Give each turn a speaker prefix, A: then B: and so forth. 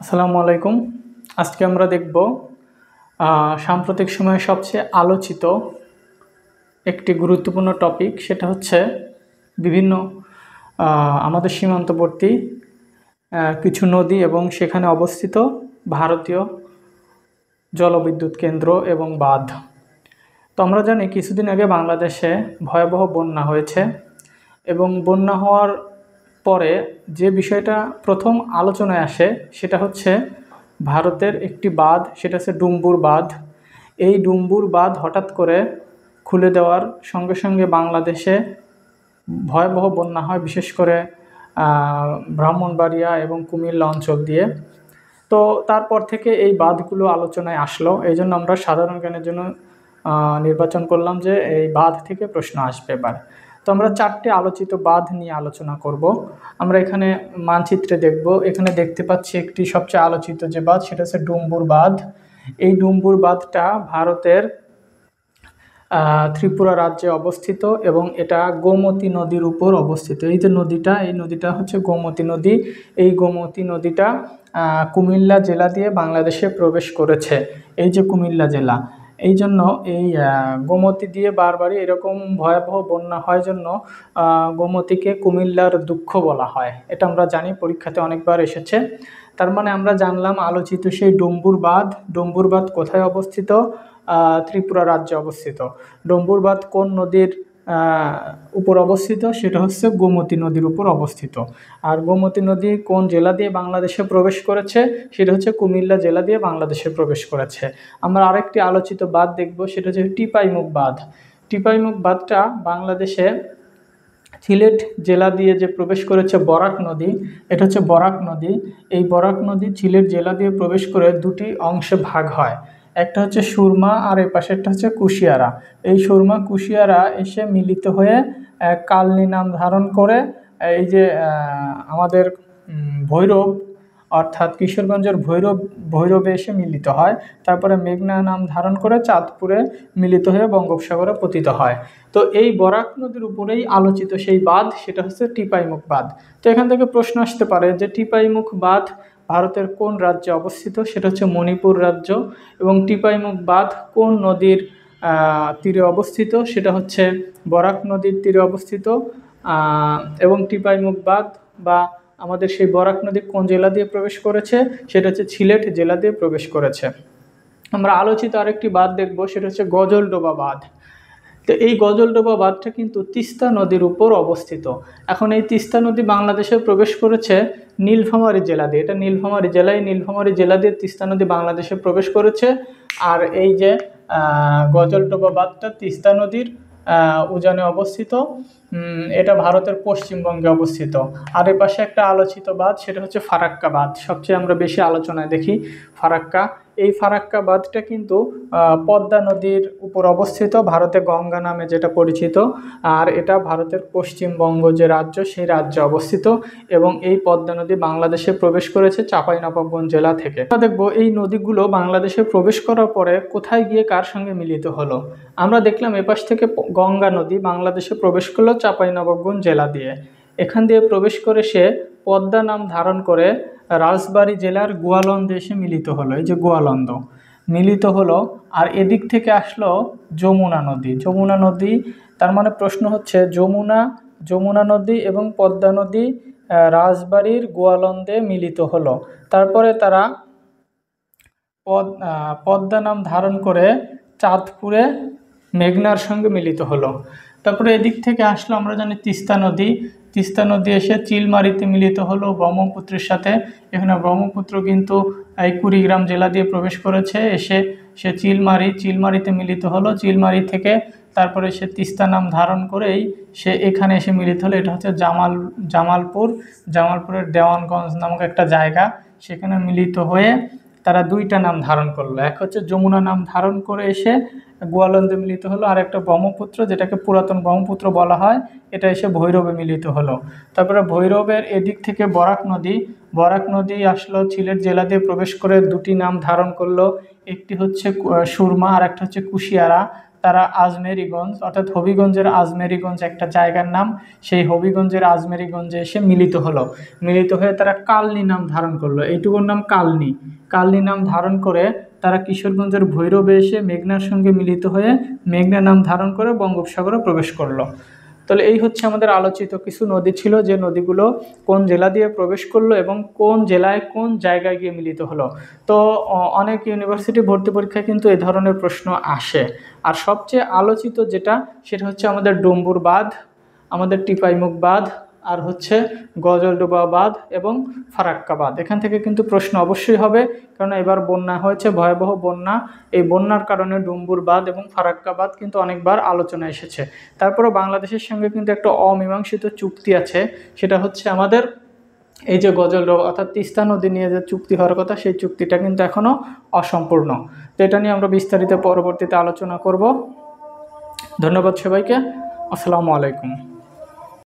A: আসসালামু আলাইকুম। আজকে আমরা দেখব সাম্প্রতিক সময়ে সবচেয়ে আলোচিত একটি গুরুত্বপূর্ণ টপিক, সেটা হচ্ছে বিভিন্ন আমাদের সীমান্তবর্তী কিছু নদী এবং সেখানে অবস্থিত ভারতীয় জলবিদ্যুৎ কেন্দ্র এবং বাঁধ। তো আমরা জানি কিছুদিন আগে বাংলাদেশে ভয়াবহ বন্যা হয়েছে এবং বন্যা হওয়ার পরে যে বিষয়টা প্রথম আলোচনায় আসে সেটা হচ্ছে ভারতের একটি বাঁধ, সেটা হচ্ছে ডুম্বুর বাঁধ। এই ডুম্বুর বাঁধ হঠাৎ করে খুলে দেওয়ার সঙ্গে সঙ্গে বাংলাদেশে ভয়াবহ বন্যা হয়, বিশেষ করে ব্রাহ্মণবাড়িয়া এবং কুমিল্লা অঞ্চল দিয়ে। তো তারপর থেকে এই বাঁধগুলো আলোচনায় আসলো, এই জন্য আমরা সাধারণ জ্ঞানের জন্য নির্বাচন করলাম যে এই বাঁধ থেকে প্রশ্ন আসবে এবার। তো আমরা চারটি আলোচিত বাঁধ নিয়ে আলোচনা করব। আমরা এখানে মানচিত্রে দেখব, এখানে দেখতে পাচ্ছি একটি সবচেয়ে আলোচিত যে বাঁধ, সেটা হচ্ছে ডুম্বুর বাঁধ। এই ডুম্বুর বাঁধটা ভারতের ত্রিপুরা রাজ্যে অবস্থিত এবং এটা গোমতী নদীর উপর অবস্থিত। এই যে নদীটা, এই নদীটা হচ্ছে গোমতী নদী। এই গোমতী নদীটা কুমিল্লা জেলা দিয়ে বাংলাদেশে প্রবেশ করেছে। এই যে কুমিল্লা জেলা, এই জন্য এই গোমতী দিয়ে বারবারই এরকম ভয়াবহ বন্যা হয় জন্য গোমতীকে কুমিল্লার দুঃখ বলা হয়। এটা আমরা জানি, পরীক্ষাতে অনেকবার এসেছে। তার মানে আমরা জানলাম আলোচিত সেই ডুম্বুর বাঁধ। ডুম্বুর বাঁধ কোথায় অবস্থিত? ত্রিপুরা রাজ্যে অবস্থিত। ডুম্বুর বাঁধ কোন নদীর উপর অবস্থিত? সেটা হচ্ছে গোমতী নদীর উপর অবস্থিত। আর গোমতী নদী কোন জেলা দিয়ে বাংলাদেশে প্রবেশ করেছে? সেটা হচ্ছে কুমিল্লা জেলা দিয়ে বাংলাদেশে প্রবেশ করেছে। আমরা আরেকটি আলোচিত বাঁধ দেখব, সেটা হচ্ছে টিপাইমুখ বাঁধ। টিপাইমুখ বাঁধটা বাংলাদেশে সিলেট জেলা দিয়ে যে প্রবেশ করেছে বরাক নদী, এটা হচ্ছে বরাক নদী। এই বরাক নদী সিলেট জেলা দিয়ে প্রবেশ করে দুটি অংশে ভাগ হয়। একটা হচ্ছে সুরমা আর এই পাশেরটা হচ্ছে কুশিয়ারা। এই সুরমা কুশিয়ারা এসে মিলিত হয়ে কালনী নাম ধারণ করে এই যে আমাদের ভৈরব, অর্থাৎ কিশোরগঞ্জের ভৈরবে এসে মিলিত হয়। তারপরে মেঘনা নাম ধারণ করে চাঁদপুরে মিলিত হয়ে বঙ্গোপসাগরে পতিত হয়। তো এই বরাক নদীর উপরেই আলোচিত সেই বাঁধ, সেটা হচ্ছে টিপাইমুখ বাঁধ। তো এখান থেকে প্রশ্ন আসতে পারে যে টিপাইমুখ বাঁধ ভারতের কোন রাজ্যে অবস্থিত? সেটা হচ্ছে মণিপুর রাজ্য। এবং টিপাইমুখ বাঁধ কোন নদীর তীরে অবস্থিত? সেটা হচ্ছে বরাক নদীর তীরে অবস্থিত। এবং টিপাইমুখ বাঁধ বা আমাদের সেই বরাক নদী কোন জেলা দিয়ে প্রবেশ করেছে? সেটা হচ্ছে সিলেট জেলা দিয়ে প্রবেশ করেছে। আমরা আলোচিত আরেকটি বাঁধ দেখব, সেটা হচ্ছে গজলডোবা বাঁধ। তো এই গজলডোবা বাঁধটা কিন্তু তিস্তা নদীর উপর অবস্থিত। এখন এই তিস্তা নদী বাংলাদেশে প্রবেশ করেছে নীলফামারী জেলা দিয়ে। এটা নীলফামারী জেলায়, নীলফামারী জেলা দিয়ে তিস্তা নদী বাংলাদেশে প্রবেশ করেছে। আর এই যে গজলডোবা বাঁধটা তিস্তা নদীর উজানে অবস্থিত। এটা ভারতের পশ্চিমবঙ্গে অবস্থিত। আর এর পাশে একটা আলোচিত বাঁধ, সেটা হচ্ছে ফারাক্কা বাঁধ। সবচেয়ে আমরা বেশি আলোচনায় দেখি ফারাক্কা। এই ফারাক্কা বাঁধটা কিন্তু পদ্মা নদীর উপর অবস্থিত, ভারতে গঙ্গা নামে যেটা পরিচিত। আর এটা ভারতের পশ্চিমবঙ্গ যে রাজ্য, সেই রাজ্যে অবস্থিত। এবং এই পদ্মা নদী বাংলাদেশে প্রবেশ করেছে চাঁপাইনবাবগঞ্জ জেলা থেকে। আমরা দেখবো এই নদীগুলো বাংলাদেশে প্রবেশ করার পরে কোথায় গিয়ে কার সঙ্গে মিলিত হলো। আমরা দেখলাম এপাশ থেকে গঙ্গা নদী বাংলাদেশে প্রবেশ করলো চাঁপাইনবাবগঞ্জ জেলা দিয়ে। এখান দিয়ে প্রবেশ করে সে পদ্মা নাম ধারণ করে রাজবাড়ী জেলার গোয়ালন্দে এসে মিলিত হলো। এই যে গোয়ালন্দ মিলিত হলো। আর এদিক থেকে আসলো যমুনা নদী। যমুনা নদী, তার মানে প্রশ্ন হচ্ছে যমুনা নদী এবং পদ্মা নদী রাজবাড়ির গোয়ালন্দে মিলিত হলো। তারপরে তারা পদ্মা নাম ধারণ করে চাঁদপুরে মেঘনার সঙ্গে মিলিত হলো। তারপরে এদিক থেকে আসলো, আমরা জানি তিস্তা নদী এসে চিলমারিতে মিলিত হলো ব্রহ্মপুত্রের সাথে। এখানে ব্রহ্মপুত্র কিন্তু এই কুড়িগ্রাম জেলা দিয়ে প্রবেশ করেছে, এসে সে চিলমারিতে মিলিত হলো। চিলমারি থেকে তারপরে সে তিস্তা নাম ধারণ করেই সে এখানে এসে মিলিত হলো। এটা হচ্ছে জামালপুরের দেওয়ানগঞ্জ নামক একটা জায়গা, সেখানে মিলিত হয়ে তারা দুইটা নাম ধারণ করলো। এক হচ্ছে যমুনা নাম ধারণ করে এসে গোয়ালন্দে মিলিত হলো, আর একটা ব্রহ্মপুত্র, যেটাকে পুরাতন ব্রহ্মপুত্র বলা হয়, এটা এসে ভৈরবে মিলিত হলো। তারপরে ভৈরবের এদিক থেকে বরাক নদী আসলো সিলেট জেলা দিয়ে প্রবেশ করে দুটি নাম ধারণ করলো। একটি হচ্ছে সুরমা আর একটা হচ্ছে কুশিয়ারা। তারা আজমেরীগঞ্জ অর্থাৎ হবিগঞ্জের আজমেরীগঞ্জ একটা জায়গার নাম, সেই হবিগঞ্জের আজমেরীগঞ্জে এসে মিলিত হলো। মিলিত হয়ে তারা কালনী নাম ধারণ করলো, এইটুকুর নাম কালনী। কালনী নাম ধারণ করে তারা কিশোরগঞ্জের ভৈরবে এসে মেঘনার সঙ্গে মিলিত হয়ে মেঘনা নাম ধারণ করে বঙ্গোপসাগরে প্রবেশ করলো। তাহলে এই হচ্ছে আমাদের আলোচিত কিছু নদী ছিল, যে নদীগুলো কোন জেলা দিয়ে প্রবেশ করলো এবং কোন জেলায় কোন জায়গায় গিয়ে মিলিত হলো। তো অনেক ইউনিভার্সিটি ভর্তি পরীক্ষায় কিন্তু এই ধরনের প্রশ্ন আসে। আর সবচেয়ে আলোচিত যেটা, সেটা হচ্ছে আমাদের ডুম্বুর বাঁধ, আমাদের টিপাইমুখ বাঁধ, আর হচ্ছে গজলডোবা বাঁধ এবং ফারাক্কা বাঁধ। এখান থেকে কিন্তু প্রশ্ন অবশ্যই হবে, কারণ এবার বন্যা হয়েছে, ভয়াবহ বন্যা। এই বন্যার কারণে ডুম্বুর বাঁধ এবং ফারাক্কা বাঁধ কিন্তু অনেকবার আলোচনা এসেছে। তারপরেও বাংলাদেশের সঙ্গে কিন্তু একটা অমীমাংসিত চুক্তি আছে, সেটা হচ্ছে আমাদের এই যে গজলডোবা অর্থাৎ তিস্তা নদী নিয়ে যে চুক্তি হওয়ার কথা, সেই চুক্তিটা কিন্তু এখনও অসম্পূর্ণ। তো এটা নিয়ে আমরা বিস্তারিত পরবর্তীতে আলোচনা করব। ধন্যবাদ সবাইকে। আসসালামু আলাইকুম।